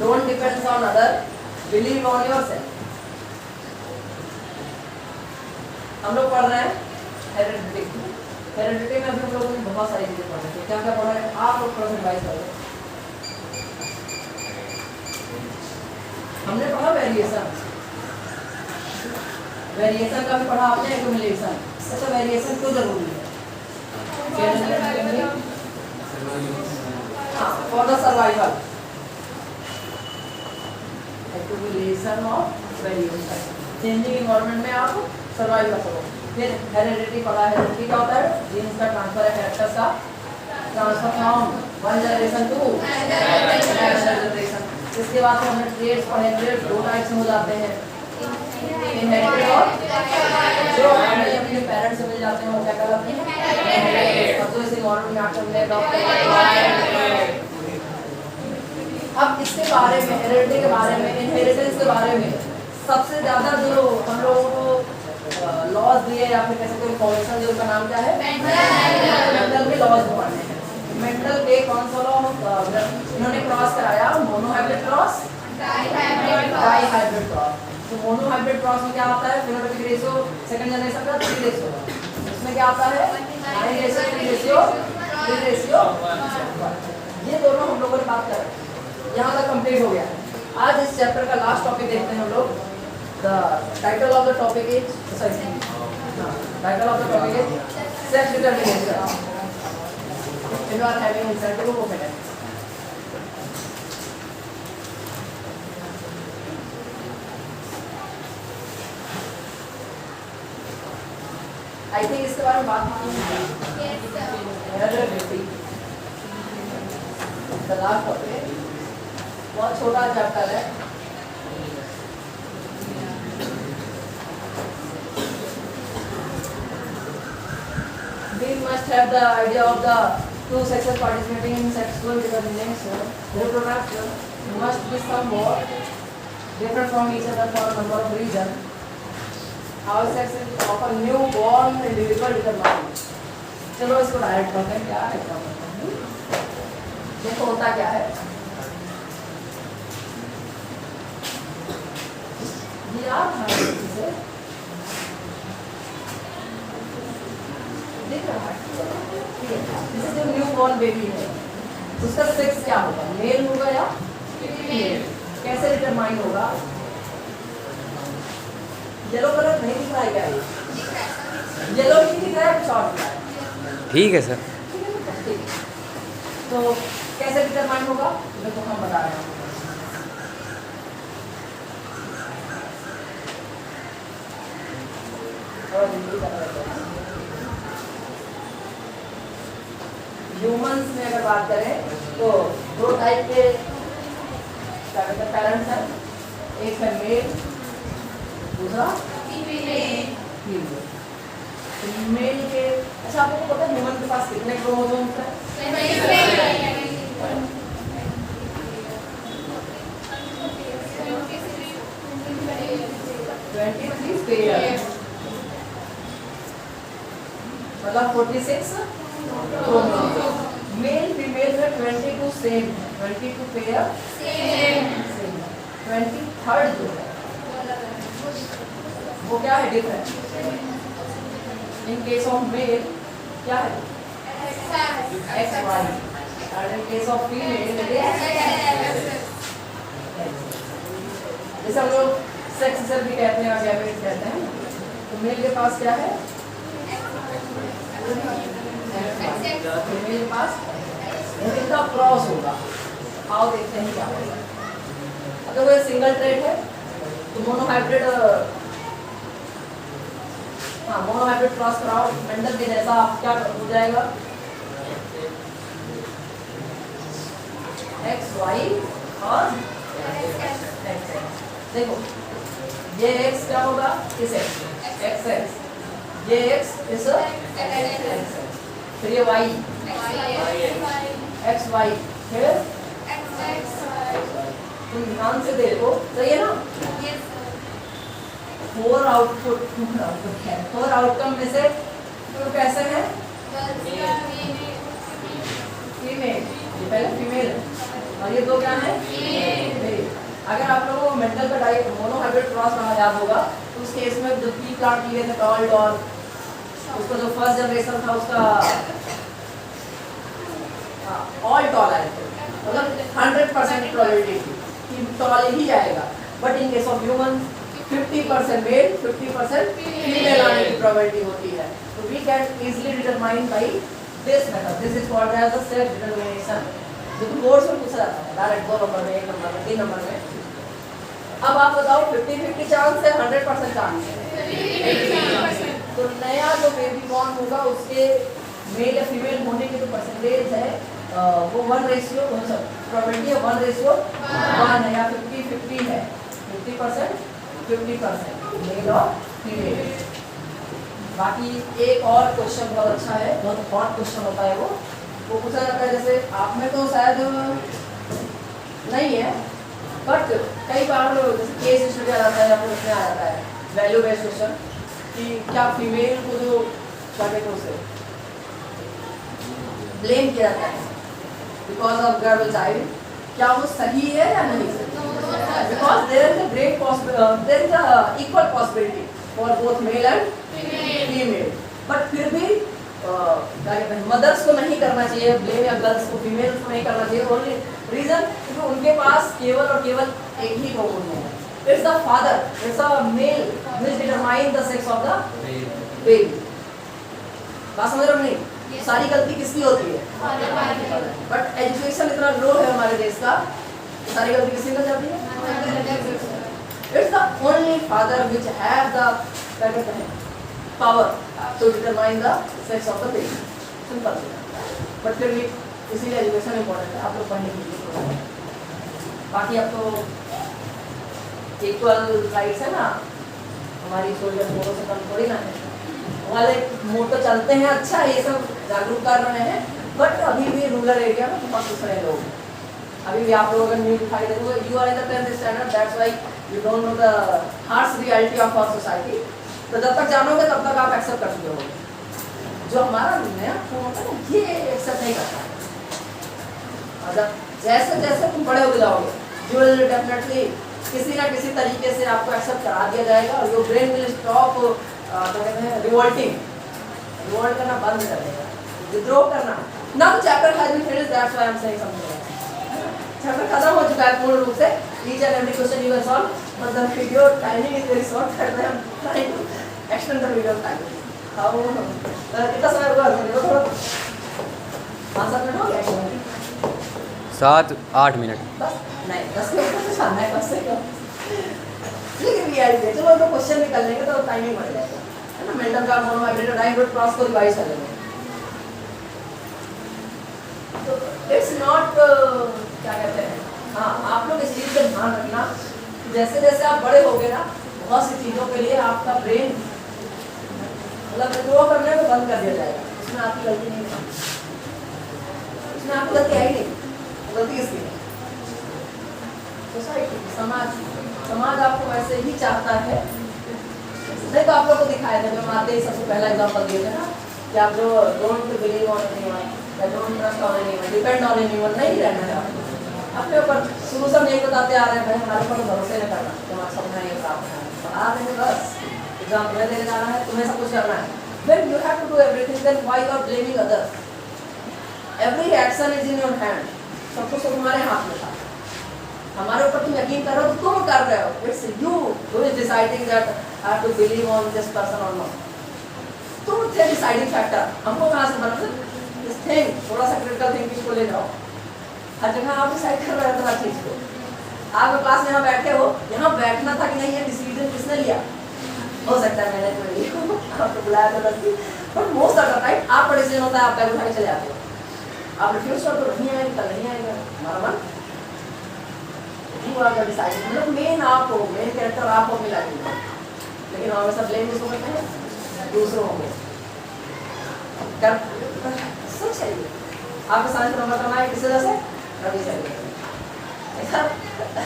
Don't depend on other, believe on yourself. हम लोग पढ़ रहे हैं हेरेडिटी। हेरेडिटी में अभी हम लोगों ने बहुत सारी चीजें पढ़ी थी। क्या क्या पढ़ा है आप लोग थोड़ा सा रिवाइज करो। हमने पढ़ा वेरिएशन, वेरिएशन का भी पढ़ा आपने, एक्यूमुलेशन। अच्छा वेरिएशन क्यों जरूरी है? हाँ, फॉर द सर्वाइवल। एक्यूमुलेशन और वेरिएशन, चेंजिंग इन्वायरमेंट में आप सर्वाइव कर सको। फिर हेरेडिटी पढ़ा। हेरेडिटी क्या होता है? जीन्स का ट्रांसफर है, कैरेक्टर्स का transfer from one generation to next generation. इसके बाद हमने ट्रेड्स पढ़े। ट्रेड्स दो टाइप से हो जाते हैं, इनहेरिटेड और जो हमें अपने पेरेंट्स से मिल जाते हैं वो क्या कहलाते हैं? इनहेरिटेड। तो इस इन्वायरमेंट में आकर हमने अब इसके बारे में, हेरेडिटी के बारे में, इनहेरिटेंस के बारे में सबसे ज्यादा जो हम लोगों को लॉज दिए या फिर कैसे कोई फॉर्मेशन जो उनका नाम क्या है? मेंडल के लॉज पढ़ने हैं। मेंडल के कौन सा लॉ इन्होंने क्रॉस कराया? Monohybrid cross, dihybrid cross. तो मोनोहाइब्रिड क्रॉस में क्या आता है? फिनोटाइपिक रेशियो सेकंड जनरेशन का 3 रेशियो। इसमें क्या आता है? 9 रेशियो 3 रेशियो 3 रेशियो। ये दोनों हम लोगों ने बात करें, यहाँ तक कंप्लीट हो गया। आज इस चैप्टर का लास्ट टॉपिक देखते हैं हम लोग। The title of the topic is title of the topic is sex determination. If you are having insert to open it. I think इसके बारे में बात की है। The last topic बहुत छोटा चैप्टर है। We must have the idea of the two sexes participating in sexual determination. Reproduction must be somewhat different from each other for a number of reasons. Our sex is of a newborn individual determined. चलो इसको direct करते हैं। क्या है देखो होता क्या है? ये आप दिख रहा है, जैसे जो न्यू बॉर्न बेबी है उसका सेक्स क्या होगा? मेल होगा या फीमेल? कैसे डिटरमाइन होगा? येलो कलर नहीं दिख रहा है क्या? येलो नहीं दिख रहा है, कुछ और दिख रहा है। ठीक है सर। तो कैसे डिटरमाइन होगा देखो हम बता रहे हैं। ह्यूमंस में अगर बात करें तो दो टाइप के पेरेंट्स हैं। एक है मेल, दूसरा फीमेल। मेल के अच्छा आपको पता है ह्यूमन के पास कितने क्रोमोसोम्स हैं? 23 पेयर, मतलब 46 क्रोमोसोम। मेल फीमेल में 22 सेम, 22 पेयर सेम। 23rd जो है वो क्या है? Different. In case of male क्या है? XY, और इन केस ऑफ फीमेल जैसे हम लोग सेक्स सेल भी कहते हैं और गैमेट कहते हैं। तो मेल के पास क्या है? फीमेल के पास इनका क्रॉस होगा। आओ देखते हैं क्या होगा। अगर वो सिंगल ट्रेड है तो मोनोहाइब्रिड, हाँ मोनोहाइब्रिड क्रॉस कराओ मेंडल के जैसा, आप क्या हो जाएगा? XY और XX। देखो ये X क्या होगा? इस XX, ये X इस XX, फिर ये Y XY, फिर तुम ध्यान से देखो, सही है ना? 4 आउटपुट है। 4 आउटकम में से 2 कैसे हैं? फीमेल, ये पहले फीमेल है और ये 2 क्या है? मेल। अगर आप लोगों को मेंटल का डाई मोनोहाइब्रिड क्रॉस नाम याद होगा तो उस केस में जो पी प्लांट लिए थे टॉल डॉल, उसका जो फर्स्ट जनरेशन था उसका ऑल टॉल आए थे, मतलब 100% प्रोबेबिलिटी थी कि टॉल ही आएगा। But in case of human 50% male 50% female आने की प्रोबेबिलिटी होती है। तो we can easily determine by this method, this is called as the self determination, जो कि बोर्ड्स में पूछा जाता है डायरेक्ट 2 नंबर में, 1 नंबर में, 3 नंबर में। अब आप बताओ 50-50 चांस है 100% चांस है? तो नया जो बेबी बॉर्न होगा उसके मेल या फीमेल होने की जो परसेंटेज है वो 1:1 प्रोबेबिलिटी है 1:1 है या 50-50 है, 50% 50% मेल और फीमेल। बाकी एक और क्वेश्चन बहुत अच्छा है, बहुत हॉट क्वेश्चन होता है वो पूछा जाता है, जैसे आप में तो शायद नहीं है बट कई बार जैसे केस स्टडी आ जाता है या फिर उसमें आ जाता है वैल्यू बेस्ड क्वेश्चन कि क्या फीमेल को जो क्या कहते हैं उसे ब्लेम किया जाता है बिकॉज ऑफ गर्ल चाइल्ड, क्या वो सही है या नहीं? Because there is a great possibility, there is an equal possibility for both male and female, but फिर भी क्या कहते हैं मदर्स को नहीं करना चाहिए ब्लेम या गर्ल्स को फीमेल्स को नहीं करना चाहिए। ओनली रीजन क्योंकि उनके पास केवल और केवल एक ही क्रोमोसोम है, it's the father, it's a male which determine the sex of the baby. बात समझ रहे हो नहीं? सारी गलती किसकी होती है? बट एजुकेशन इतना लो है हमारे देश का, सारी गलती किसकी हो जाती है? It's the only father which have the क्या कहते हैं power to determine the sex of the baby, simple. But फिर भी इसीलिए एजुकेशन इंपॉर्टेंट है, आप लोग पढ़ने के लिए। बाकी अब तो इक्वल राइट्स है ना, हमारी सोल्जर मोटो से कम थोड़ी ना है, वाले मोटो चलते हैं, अच्छा ये सब जागरूक कर रहे हैं, बट अभी भी रूरल एरिया में बहुत दूसरे लोग, अभी भी आप लोग अगर न्यूज दिखाई देंगे, you are in the 10th standard, that's why you don't know the harsh reality of our society. तो जब तक जानोगे तब तक आप एक्सेप्ट कर चुके हो। जो हमारा नया फोन होता है ना, ये एक्सेप्ट नहीं करता। और जब जैसे जैसे तुम बड़े होते जाओगे, यू विल डेफिनेटली किसी ना किसी तरीके से आपको एक्सेप्ट करा दिया जाएगा और योर ब्रेन विल स्टॉप कहते हैं रिवोल्टिंग, रिवोल्ट करना बंद कर देगा, विद्रोह करना। Now chapter has been finished, that's why I am saying something. Chapter खत्म हो चुका है पूर्ण रूप से, each and every question you will solve, but the video timing is very short, कर रहे हैं time extend the video time. How कितना समय होगा? थोड़ा 5-7 मिनट हो गया, 7-8 मिनट बस नहीं 10 मिनट तो जाना है बस से क्यों? लेकिन रियलिटी है, चलो तो क्वेश्चन भी कर लेंगे तो टाइमिंग बढ़ जाएगा, है ना। मेंटल का मोनोहाइब्रिड डाइहाइब्रिड क्रॉस को रिवाइज कर लेंगे। तो इट्स नॉट क्या कहते हैं, हाँ आप लोग इस चीज़ का ध्यान रखना, जैसे जैसे आप बड़े होगे ना, बहुत सी चीज़ों के लिए आपका ब्रेन मतलब विद्रोह करने को बंद कर दिया जाएगा, उसमें आपकी गलती नहीं है, उसमें आपकी गलती आई नहीं, गलती किसकी है? सोसाइटी, समाज आपको वैसे ही चाहता है। नहीं तो आप लोग को दिखाया था जब आते ही सबसे पहला एग्जांपल दिए थे ना कि आप जो डोंट बिलीव ऑन एनीवन या don't trust on anyone, depend on anyone नहीं रहना है आपको, अपने ऊपर शुरू से हम यही बताते आ रहे हैं, भाई हमारे ऊपर भरोसे नहीं करना, तुम्हारा सपना ये प्राप्त है, बता देंगे बस, एग्जाम तुम्हें देने जाना है, तुम्हें सब कुछ करना है, then you have to do everything, then why you are blaming others? Every action is in your hand, सब कुछ तो तुम्हारे हाथ में था, हमारे ऊपर तुम यकीन कर रहे हो तो तुम कर रहे हो, it's you who is deciding that I have to believe on this person or not, तुम थे डिसाइडिंग फैक्टर। हमको कहाँ से बना दिस थिंग, थोड़ा सा क्रिटिकल थिंकिंग को ले जाओ, हर जगह आप डिसाइड कर रहे हो हर चीज़ को। आप क्लास में यहाँ बैठे हो, यहाँ बैठना था कि नहीं है डिसीजन किसने लिया? हो सकता है मैंने कोई आपको बुलाया था बस, but most of the time आपका डिसीजन होता है, आप बैग उठा के चले जाते हो, आप रिफ्यूज कर दो, नहीं आएगा कल नहीं आएगा, हमारा मन डिसाइड, मतलब मेन आप हो, मेन कैरेक्टर आप हो मिला के, लेकिन हमेशा ब्लेम किसको करते हैं? दूसरों को कर सच है ये। आपके साथ नंबर करना है किस वजह से? रवि सर,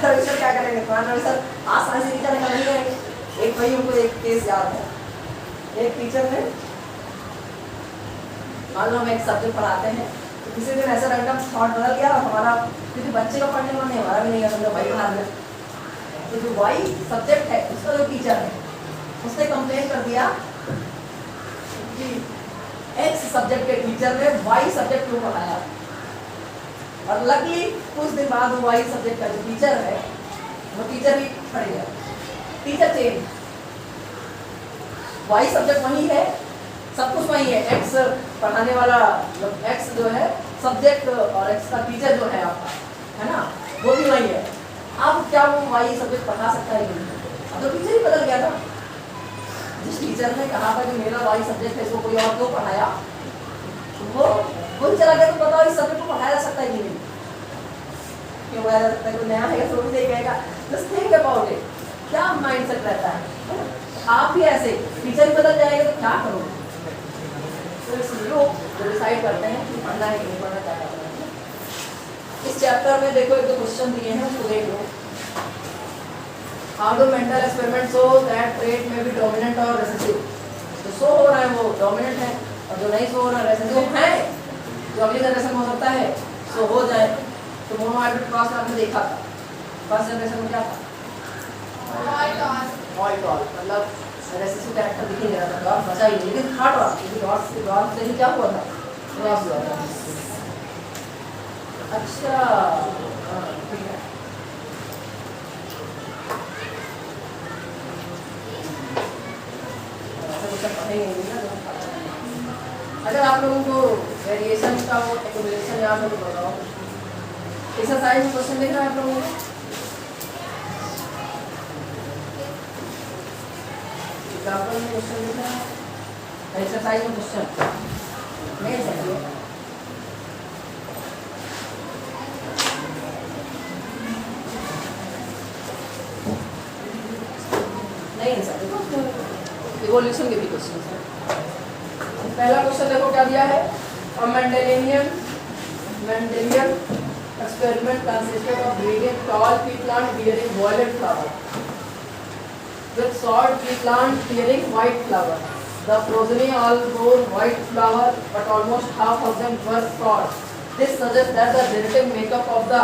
रवि सर क्या करेंगे? रवि सर आसानी से टीचर नहीं आएंगे। एक भाई उनको एक केस याद है, एक टीचर ने मान लो हम एक सब्जेक्ट पढ़ाते हैं, तो किसी दिन ऐसा रैंडम थॉट बदल गया हमारा, क्योंकि बच्चे का पढ़ने में नहीं, हमारा भी नहीं है, समझो भाई बाहर में तो जो वाई सब्जेक्ट है उसका जो टीचर है उसने कंप्लेन कर दिया कि एक्स सब्जेक्ट के टीचर ने वाई सब्जेक्ट को पढ़ाया, और लकीली कुछ दिन बाद वो वाई सब्जेक्ट का जो टीचर है वो टीचर ही हट गया, टीचर चेंज। वाई सब्जेक्ट वही है, सब कुछ वही है, एक्स पढ़ाने वाला एक्स जो है सब्जेक्ट और एक्स का टीचर जो है आपका, है ना, वो भी वही है। अब क्या वो वाई सब्जेक्ट पढ़ा सकता है नहीं? अब तो टीचर ही बदल गया था। जिस टीचर ने कहा था कि मेरा वाई सब्जेक्ट है इसको कोई और क्यों पढ़ाया, वो भूल चला गया। तो बताओ इस सब्जेक्ट को पढ़ाया जा सकता है कि नहीं? क्यों पढ़ाया जा सकता है? कोई नया है तो भी नहीं कहेगा। जस्ट थिंक अबाउट इट, क्या माइंडसेट रहता है। आप भी ऐसे टीचर ही बदल जाएगा तो क्या करोगे? तो इसलिए लोग जो डिसाइड करते हैं कि पढ़ना है कि नहीं पढ़ना, क्या करना है। इस चैप्टर में देखो एक दो क्वेश्चन दिए हैं, उसको देख लो। How do Mendel experiment show that trait may be dominant और रिसेसिव? जो शो हो रहा है वो डोमिनेंट है, और जो नहीं शो हो रहा है रिसेसिव है, जो अगली जनरेशन में हो सकता है शो हो जाए। तो मोनोहाइब्रिड क्रॉस में आपने देखा था फर्स्ट जनरेशन में क्या था, मतलब रेसेसिव कैरेक्टर दिख ही नहीं रहा था, डॉट बचा ही नहीं। लेकिन थर्ड वाला क्योंकि डॉट से ही क्या हुआ था, क्रॉस हुआ था। अच्छा ठीक है, अगर आप लोगों को वेरिएशन का वो एक्यूमुलेशन याद हो तो बताओ। एक्सरसाइज में क्वेश्चन दिख रहा है आप लोगों को? एग्जाम्पल में क्वेश्चन दिख रहा है, एक्सरसाइज में क्वेश्चन नहीं चाहिए। नहीं सर देखो इवोल्यूशन के भी क्वेश्चन है। पहला क्वेश्चन देखो क्या दिया है, Mendelian experiment consisted of breeding tall pea plant bearing violet flower with short pea plant bearing white flower. The progeny all bore white flower, but almost half of them were short. This suggests that the genetic makeup of the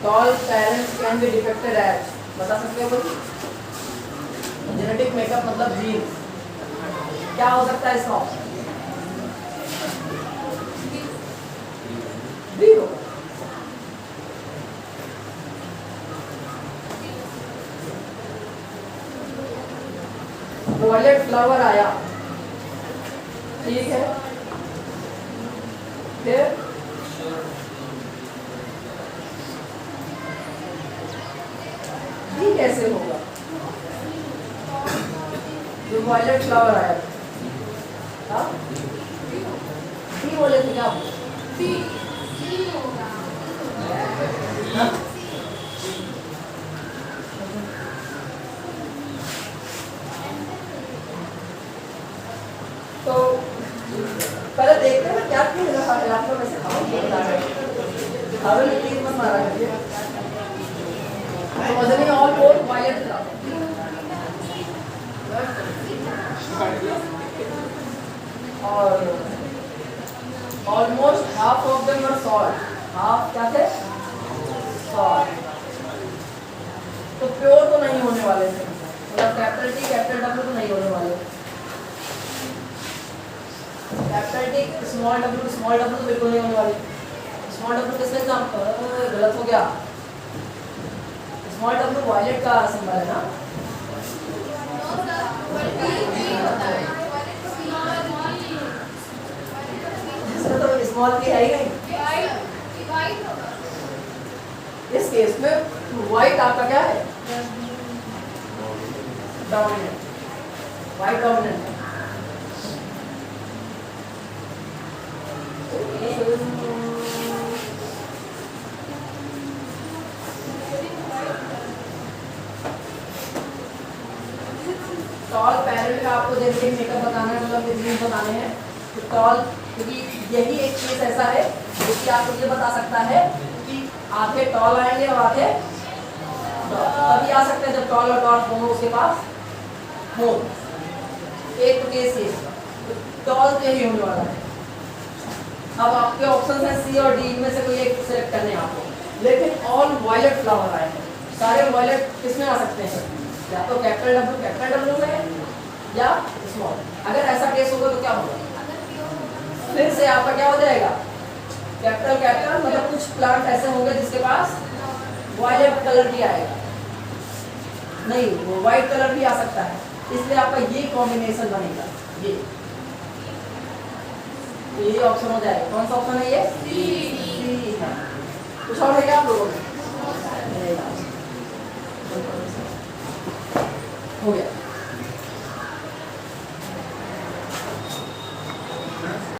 tall parents can be defected as. बता सकते हो कोई? Genetic makeup मतलब gene क्या हो सकता है इसका? बी होगा। वॉयलेट फ्लावर आया, ठीक है, फिर बी कैसे होगा? जो वॉयलेट फ्लावर आया था, बी बोले थे क्या? बी होगा। तो पहले देखते हैं क्या क्या रखा है आपको, वैसे हवा तीन मत मारा करिए। वजन ऑल बोर्ड वायलेट था, और almost half of them were salt. Half क्या थे? सॉल्ट। तो प्योर तो नहीं होने वाले थे, मतलब कैपिटल टी कैपिटल डब्ल्यू तो नहीं होने वाले। कैपिटल टी स्मॉल डब्ल्यू तो बिल्कुल नहीं होने वाली। स्मॉल डब्ल्यू किसका एग्जाम्पल? गलत हो गया। स्मॉल डब्ल्यू वायलेट का सिंबल है ना। इसमें तो स्मॉल की है ही नहीं। इस केस में व्हाइट आपका क्या है? डोमिनेंट, व्हाइट डोमिनेंट है। टॉल पेरेंट का आपको जेनेटिक मेकअप बताना है, मतलब जीन्स बताने हैं। तो टॉल, क्योंकि यही एक केस ऐसा है जो कि आपको ये बता सकता है कि आधे टॉल आएंगे और आधे तभी आ सकते हैं जब टॉल और डॉट दोनों उसके पास हो। एक तो केस ये टॉल तो यही होने वाला है। अब आपके ऑप्शन है सी और डी, में से कोई एक सिलेक्ट करने हैं आपको, लेकिन ऑल वायलेट फ्लावर आए हैं। सारे वॉयलेट किसमें आ सकते हैं, या तो कैपिटल डब्ल्यू में या स्मॉल। अगर ऐसा केस होगा तो क्या होगा, फिर से आपका क्या हो जाएगा, कैपिटल मतलब कुछ प्लांट ऐसे होंगे जिसके पास वॉयलेट कलर भी आएगा, नहीं वो व्हाइट कलर भी आ सकता है, इसलिए आपका ये कॉम्बिनेशन बनेगा, ये ऑप्शन हो जाएगा। कौन सा ऑप्शन है ये, सी है। कुछ और है क्या आप लोगों में, हो गया।